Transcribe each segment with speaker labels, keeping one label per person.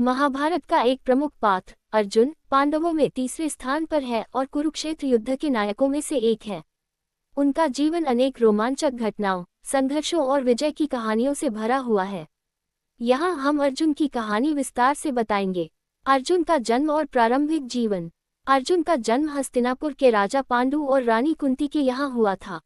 Speaker 1: महाभारत का एक प्रमुख पात्र अर्जुन पांडवों में तीसरे स्थान पर है और कुरुक्षेत्र युद्ध के नायकों में से एक है। उनका जीवन अनेक रोमांचक घटनाओं, संघर्षों और विजय की कहानियों से भरा हुआ है। यहाँ हम अर्जुन की कहानी विस्तार से बताएंगे। अर्जुन का जन्म और प्रारंभिक जीवन। अर्जुन का जन्म हस्तिनापुर के राजा पांडु और रानी कुंती के यहाँ हुआ था।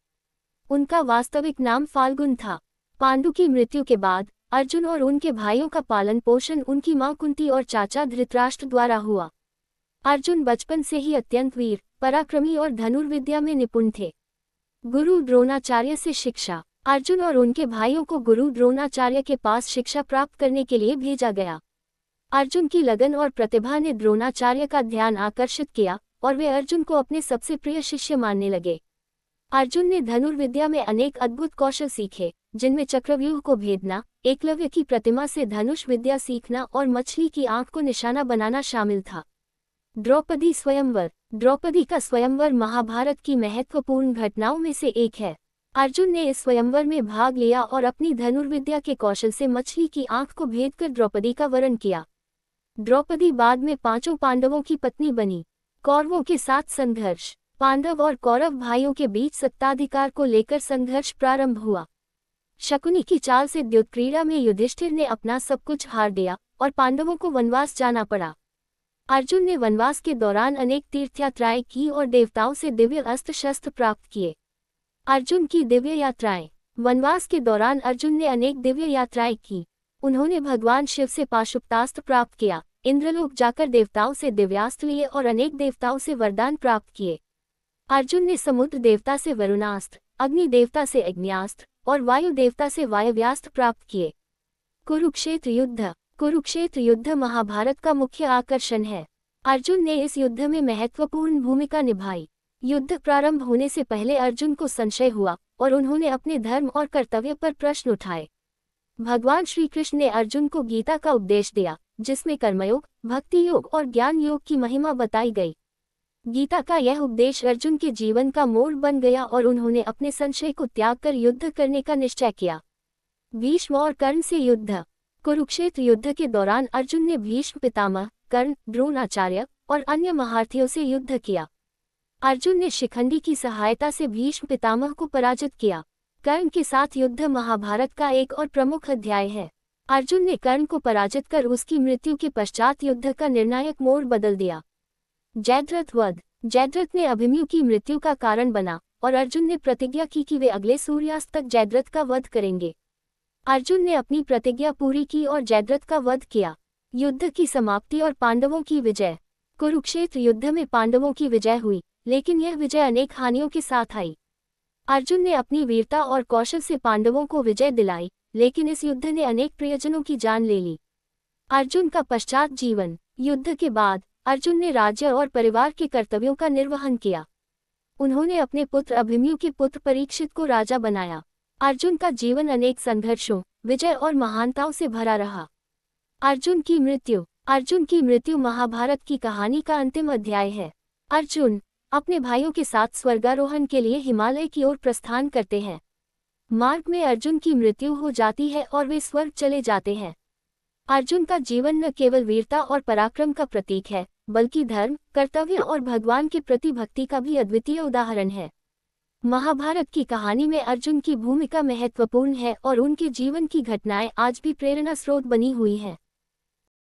Speaker 1: उनका वास्तविक नाम फाल्गुन था। पांडु की मृत्यु के बाद अर्जुन और उनके भाइयों का पालन पोषण उनकी मां कुंती और चाचा धृतराष्ट्र द्वारा हुआ। अर्जुन बचपन से ही अत्यंत वीर, पराक्रमी और धनुर्विद्या में निपुण थे। गुरु द्रोणाचार्य से शिक्षा। अर्जुन और उनके भाइयों को गुरु द्रोणाचार्य के पास शिक्षा प्राप्त करने के लिए भेजा गया। अर्जुन की लगन और प्रतिभा ने द्रोणाचार्य का ध्यान आकर्षित किया और वे अर्जुन को अपने सबसे प्रिय शिष्य मानने लगे। अर्जुन ने धनुर्विद्या में अनेक अद्भुत कौशल सीखे, जिनमें चक्रव्यूह को भेदना, एकलव्य की प्रतिमा से धनुष विद्या सीखना और मछली की आंख को निशाना बनाना शामिल था। द्रौपदी स्वयंवर। द्रौपदी का स्वयंवर महाभारत की महत्वपूर्ण घटनाओं में से एक है। अर्जुन ने इस स्वयंवर में भाग लिया और अपनी धनुर्विद्या के कौशल से मछली की आंख को भेदकर द्रौपदी का वरण किया। द्रौपदी बाद में पांचों पांडवों की पत्नी बनी। कौरवों के साथ संघर्ष। पांडव और कौरव भाइयों के बीच सत्ताधिकार को लेकर संघर्ष प्रारंभ हुआ। शकुनी की चाल से द्युतक्रीड़ा में युधिष्ठिर ने अपना सब कुछ हार दिया और पांडवों को वनवास जाना पड़ा। अर्जुन ने वनवास के दौरान अनेक तीर्थयात्राएं की और देवताओं से दिव्य अस्त्र शस्त्र प्राप्त किए। अर्जुन की दिव्य यात्राएं। वनवास के दौरान अर्जुन ने अनेक दिव्य यात्राएं की। उन्होंने भगवान शिव से पाशुपतास्त्र प्राप्त किया, इंद्रलोक जाकर देवताओं से दिव्यास्त्र लिए और अनेक देवताओं से वरदान प्राप्त किए। अर्जुन ने समुद्र देवता से वरुणास्त्र, अग्नि देवता से अग्न्यास्त्र और वायु देवता से वायव्यास्त्र प्राप्त किए। कुरुक्षेत्र युद्ध। कुरुक्षेत्र युद्ध महाभारत का मुख्य आकर्षण है। अर्जुन ने इस युद्ध में महत्वपूर्ण भूमिका निभाई। युद्ध प्रारंभ होने से पहले अर्जुन को संशय हुआ और उन्होंने अपने धर्म और कर्तव्य पर प्रश्न उठाए। भगवान श्री कृष्ण ने अर्जुन को गीता का उपदेश दिया, जिसमें कर्मयोग, भक्ति योग और ज्ञान योग की महिमा बताई गई। गीता का यह उपदेश अर्जुन के जीवन का मोड़ बन गया और उन्होंने अपने संशय को त्याग कर युद्ध करने का निश्चय किया। भीष्म और कर्ण से युद्ध। कुरुक्षेत्र युद्ध के दौरान अर्जुन ने भीष्म पितामह, कर्ण, द्रोणाचार्य और अन्य महारथियों से युद्ध किया। अर्जुन ने शिखंडी की सहायता से भीष्म पितामह को पराजित किया। कर्ण के साथ युद्ध महाभारत का एक और प्रमुख अध्याय है। अर्जुन ने कर्ण को पराजित कर उसकी मृत्यु के पश्चात युद्ध का निर्णायक मोड़ बदल दिया। जयद्रथ वध। जयद्रथ ने अभिमन्यु की मृत्यु का कारण बना और अर्जुन ने प्रतिज्ञा की कि वे अगले सूर्यास्त तक जयद्रथ का वध करेंगे। अर्जुन ने अपनी प्रतिज्ञा पूरी की और जयद्रथ का वध किया। युद्ध की समाप्ति और पांडवों की विजय। कुरुक्षेत्र युद्ध में पांडवों की विजय हुई, लेकिन यह विजय अनेक हानियों के साथ आई। अर्जुन ने अपनी वीरता और कौशल से पांडवों को विजय दिलाई, लेकिन इस युद्ध ने अनेक प्रियजनों की जान ले ली। अर्जुन का पश्चात जीवन। युद्ध के बाद अर्जुन ने राज्य और परिवार के कर्तव्यों का निर्वहन किया। उन्होंने अपने पुत्र अभिमन्यु के पुत्र परीक्षित को राजा बनाया। अर्जुन का जीवन अनेक संघर्षों, विजय और महानताओं से भरा रहा। अर्जुन की मृत्यु। अर्जुन की मृत्यु महाभारत की कहानी का अंतिम अध्याय है। अर्जुन अपने भाइयों के साथ स्वर्गारोहण के लिए हिमालय की ओर प्रस्थान करते हैं। मार्ग में अर्जुन की मृत्यु हो जाती है और वे स्वर्ग चले जाते हैं। अर्जुन का जीवन न केवल वीरता और पराक्रम का प्रतीक है, बल्कि धर्म, कर्तव्य और भगवान के प्रति भक्ति का भी अद्वितीय उदाहरण है। महाभारत की कहानी में अर्जुन की भूमिका महत्वपूर्ण है और उनके जीवन की घटनाएं आज भी प्रेरणा स्रोत बनी हुई हैं।